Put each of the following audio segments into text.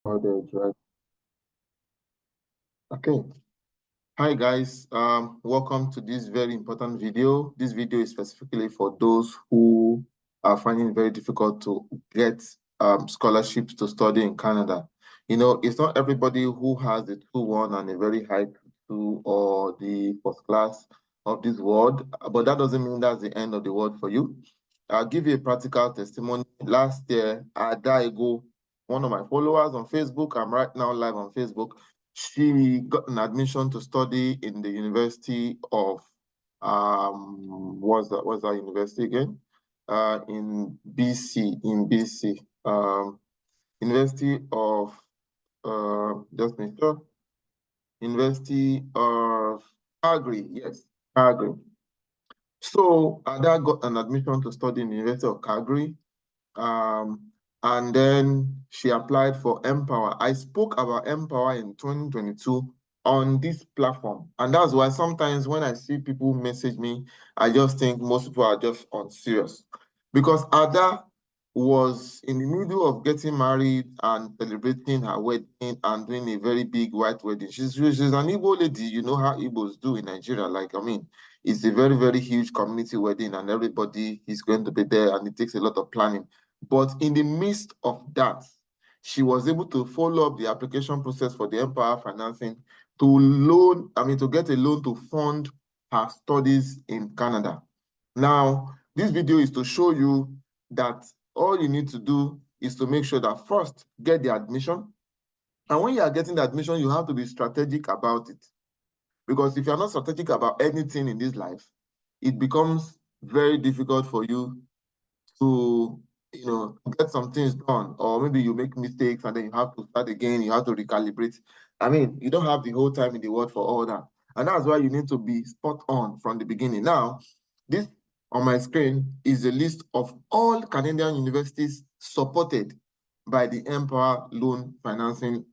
Right. Okay. Hi guys. Welcome to this very important video. This video is specifically for those who are finding it very difficult to get scholarships to study in Canada. You know, it's not everybody who has the 2-1 and a very high 2 or the first class of this world, but that doesn't mean that's the end of the world for you. I'll give you a practical testimony. Last year, Adaigo, one of my followers on Facebook, I'm right now live on Facebook. She got an admission to study in the University of what's that university again? In BC. University of just make sure. University of Calgary, yes, Calgary. So Ada got an admission to study in the University of Calgary. And then she applied for Empower. I spoke about Empower in 2022 on this platform. And that's why sometimes when I see people message me, I just think most people are just unserious. Because Ada was in the middle of getting married and celebrating her wedding and doing a very big white wedding. She's an Igbo lady. You know how Igbos do in Nigeria. Like, I mean, it's a very, very huge community wedding and everybody is going to be there and it takes a lot of planning. But in the midst of that, she was able to follow up the application process for the Empower financing to get a loan to fund her studies in Canada. Now, this video is to show you that all you need to do is to make sure that first, get the admission. And when you are getting the admission, you have to be strategic about it. Because if you're not strategic about anything in this life, it becomes very difficult for you to get some things done, or maybe you make mistakes and then you have to start again, you have to recalibrate. I mean, you don't have the whole time in the world for all that, and that's why you need to be spot on from the beginning. Now, this on my screen is a list of all Canadian universities supported by the Empower Loan Financing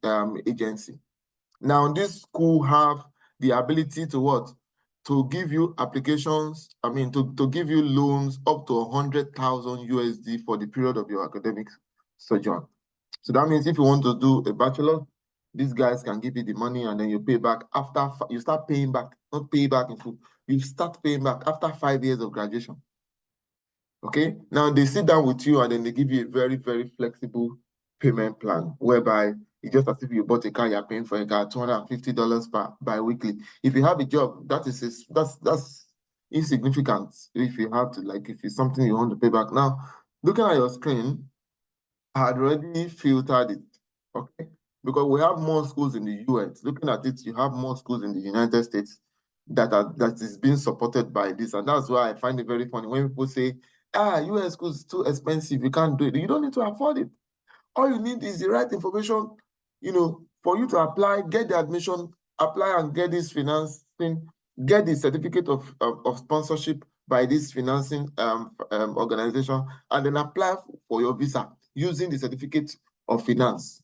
Agency. Now, this school have the ability to what? To give you applications, to give you loans up to 100,000 USD for the period of your academic sojourn. So that means if you want to do a bachelor, these guys can give you the money and then you pay back after, you start paying back, not pay back in full. You start paying back after 5 years of graduation. Okay, now they sit down with you and then they give you a very, very flexible payment plan whereby it's just as if you bought a car, you're paying for a car $250 bi-weekly. If you have a job, that's insignificant if you have to, like, if it's something you want to pay back. Now, looking at your screen, I had already filtered it, okay? Because we have more schools in the US. Looking at it, you have more schools in the United States that is being supported by this. And that's why I find it very funny when people say, US schools is too expensive, you can't do it. You don't need to afford it. All you need is the right information, for you to apply, get the admission, apply and get this financing, get the certificate of sponsorship by this financing organization, and then apply for your visa using the certificate of finance.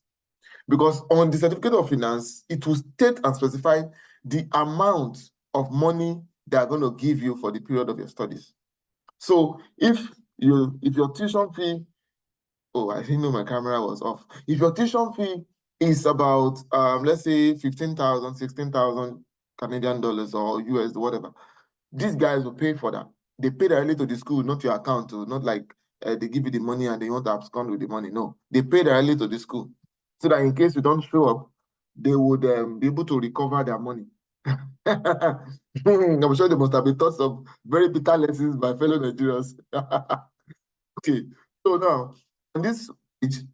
Because on the certificate of finance, it will state and specify the amount of money they are going to give you for the period of your studies. So if your tuition fee, oh, I didn't know my camera was off. If your tuition fee is about, let's say 15,000, 16,000 Canadian dollars or US, whatever, these guys will pay for that. They pay directly to the school, not your account, not like they give you the money and they want to abscond with the money. No, they pay directly to the school. So that in case you don't show up, they would be able to recover their money. I'm sure they must have been taught some very bitter lessons by fellow Nigerians. Okay, so now on this page,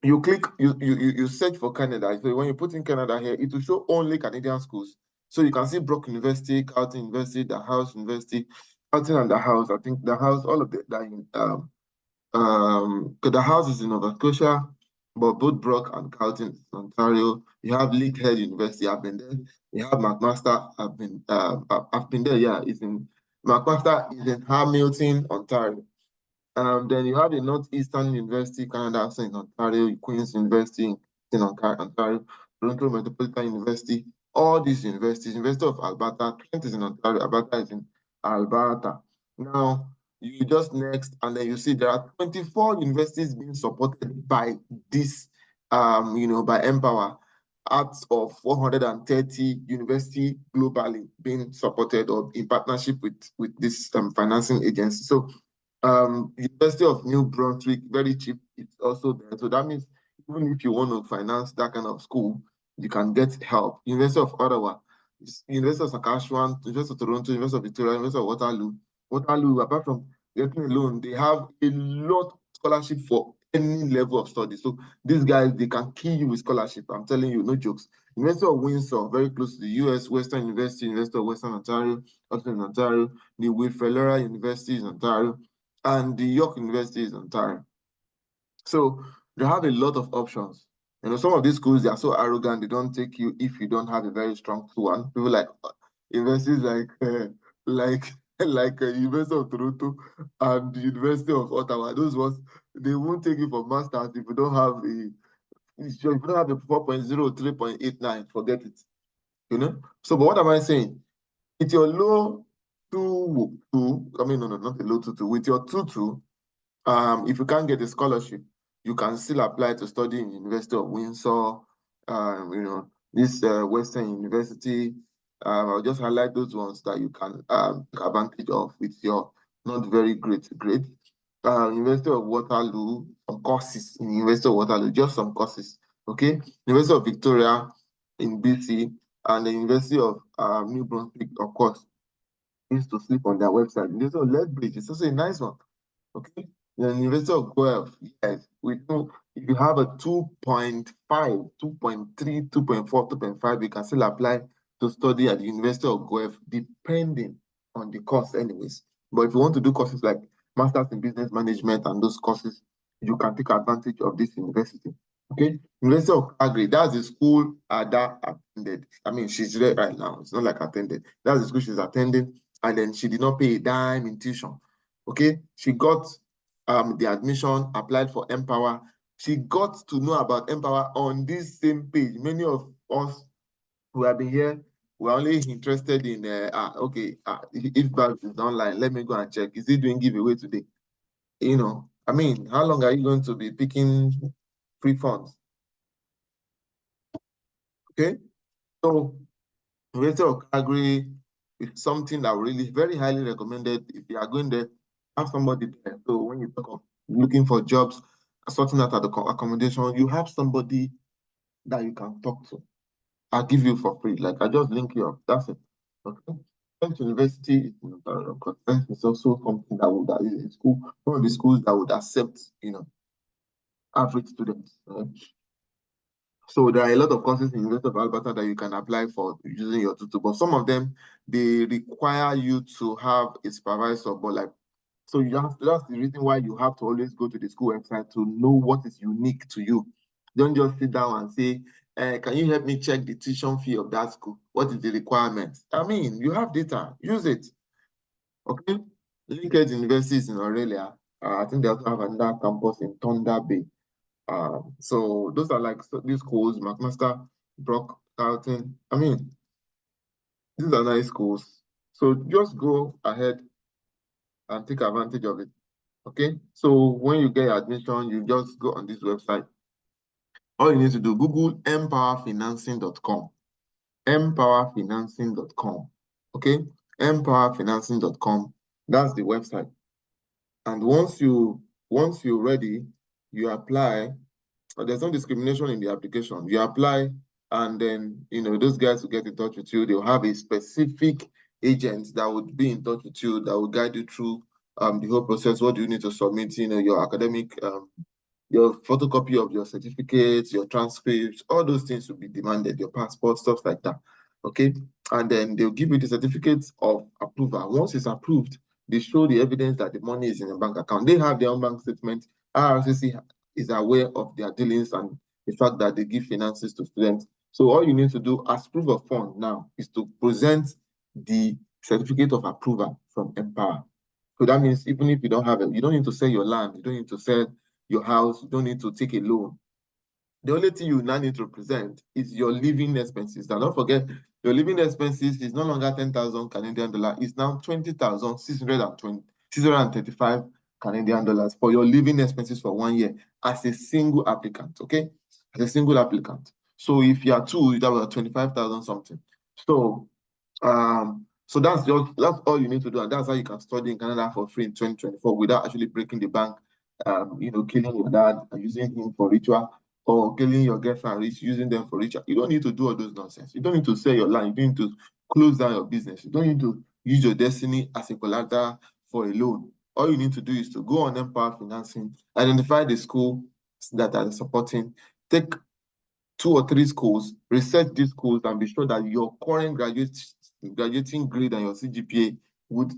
you search for Canada. So when you put in Canada here, it will show only Canadian schools. So you can see Brock University, Carleton University, the House University, Carleton and the House. I think the House, all of the House is in Nova Scotia, but both Brock and Carleton is in Ontario. You have Lakehead University. I've been there. You have McMaster. I've been there. Yeah, it's in McMaster is in Hamilton, Ontario. Then you have the Northeastern University, Canada, in Ontario, Queen's University in Ontario, Toronto Metropolitan University, all these universities, University of Alberta, Trent is in Ontario, Alberta is in Alberta. Now, you just next, and then you see there are 24 universities being supported by this by Empower, out of 430 university globally being supported or in partnership with this financing agency. So University of New Brunswick, very cheap, it's also there. So that means even if you want to finance that kind of school, you can get help. University of Ottawa, University of Saskatchewan, University of Toronto, University of Victoria, University of Waterloo. Waterloo, apart from getting a loan, they have a lot of scholarship for any level of study. So these guys, they can kill you with scholarship. I'm telling you, no jokes. University of Windsor, very close to the US, Western University, University of Western Ontario, Oxford, Ontario, the Wilfrid Laurier University in Ontario, and the York University is Ontario. So they have a lot of options. Some of these schools, they are so arrogant, they don't take you if you don't have a very strong one. People like universities like University of Toronto and the University of Ottawa. Those ones, they won't take you for masters if you don't have a 4.0, 3.89, forget it. So, but what am I saying? With your low two, I mean, no, not a low two, with your two, if you can't get a scholarship, you can still apply to study in University of Windsor, this Western University. I'll just highlight those ones that you can take advantage of with your not very great grade. University of Waterloo, some courses in University of Waterloo, just some courses, okay? University of Victoria in BC, and the University of New Brunswick, of course, used to sleep on their website. University of Lethbridge, it's also a nice one. Okay. The University of Guelph, yes, we know if you have a 2.5, 2.3, 2.4, 2.5, you can still apply to study at the University of Guelph, depending on the course, anyways. But if you want to do courses like Masters in Business Management and those courses, you can take advantage of this university. Okay. University of Calgary, that's the school Ada attended. I mean, she's there right now. It's not like attended. That's the school she's attending, and then she did not pay a dime in tuition. Okay, she got the admission, applied for Empower. She got to know about Empower on this same page. Many of us who have been here, we're only interested in, if Babs is online, let me go and check. Is he doing giveaway today? I mean, how long are you going to be picking free funds? Okay, so University of Calgary is something that really very highly recommended. If you are going there, have somebody there. So when you talk of looking for jobs, sorting out at the accommodation, you have somebody that you can talk to. I'll give you for free. Like I just link you up. That's it. Okay. French University is in Ontario. French is also something that is a school, one of the schools that would accept, average students. So there are a lot of courses in University of Alberta that you can apply for using your tutor, but some of them, they require you to have a supervisor, but so that's the reason why you have to always go to the school website to know what is unique to you. Don't just sit down and say, can you help me check the tuition fee of that school? What is the requirement? I mean, you have data, use it. Okay? Linked universities in Australia, I think they also have another campus in Thunder Bay. So those are these schools, McMaster, Brock, Carlton. I mean, these are nice schools. So just go ahead and take advantage of it. Okay. So when you get admission, you just go on this website. All you need to do, Google empowerfinancing.com. Empowerfinancing.com. Okay. Empowerfinancing.com. That's the website. And once you're ready, you apply. There's no discrimination in the application. You apply, and then those guys will get in touch with you. They'll have a specific agent that would be in touch with you that will guide you through the whole process. What do you need to submit? Your academic, your photocopy of your certificates, your transcripts, all those things will be demanded. Your passport, stuff like that. Okay, and then they'll give you the certificates of approval. Once it's approved, they show the evidence that the money is in a bank account. They have their own bank statement. RRCC is aware of their dealings and the fact that they give finances to students. So all you need to do as proof of fund now is to present the certificate of approval from Empower. So that means even if you don't have it, you don't need to sell your land, you don't need to sell your house, you don't need to take a loan. The only thing you now need to present is your living expenses. Now, don't forget, your living expenses is no longer 10,000 Canadian dollar. It's now 635 Canadian dollars for your living expenses for 1 year as a single applicant. Okay. as a single applicant. So if you are two, that was 25,000 something. So that's all you need to do, and that's how you can study in Canada for free in 2024 without actually breaking the bank, killing your dad and using him for ritual, or killing your girlfriend and using them for ritual. You don't need to do all those nonsense. You don't need to sell your land. You don't need to close down your business. You don't need to use your destiny as a collateral for a loan. All you need to do is to go on Empower Financing, identify the school that are supporting, take 2 or 3 schools, research these schools, and be sure that your current graduating grade and your CGPA would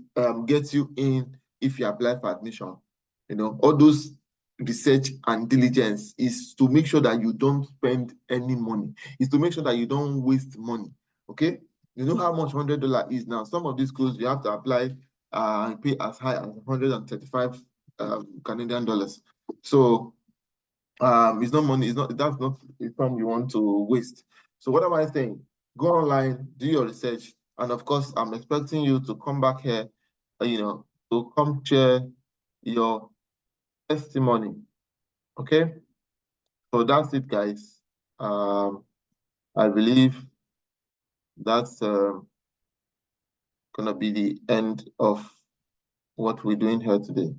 get you in if you apply for admission. All those research and diligence is to make sure that you don't spend any money. Is to make sure that you don't waste money. Okay? You know how much $100 is now. Some of these schools you have to apply and pay as high as 135 Canadian dollars. So it's not money, that's not a time you want to waste. So what am I saying? Go online, do your research, and of course, I'm expecting you to come back here, to come share your testimony. Okay? So that's it, guys. I believe that's gonna be the end of what we're doing here today.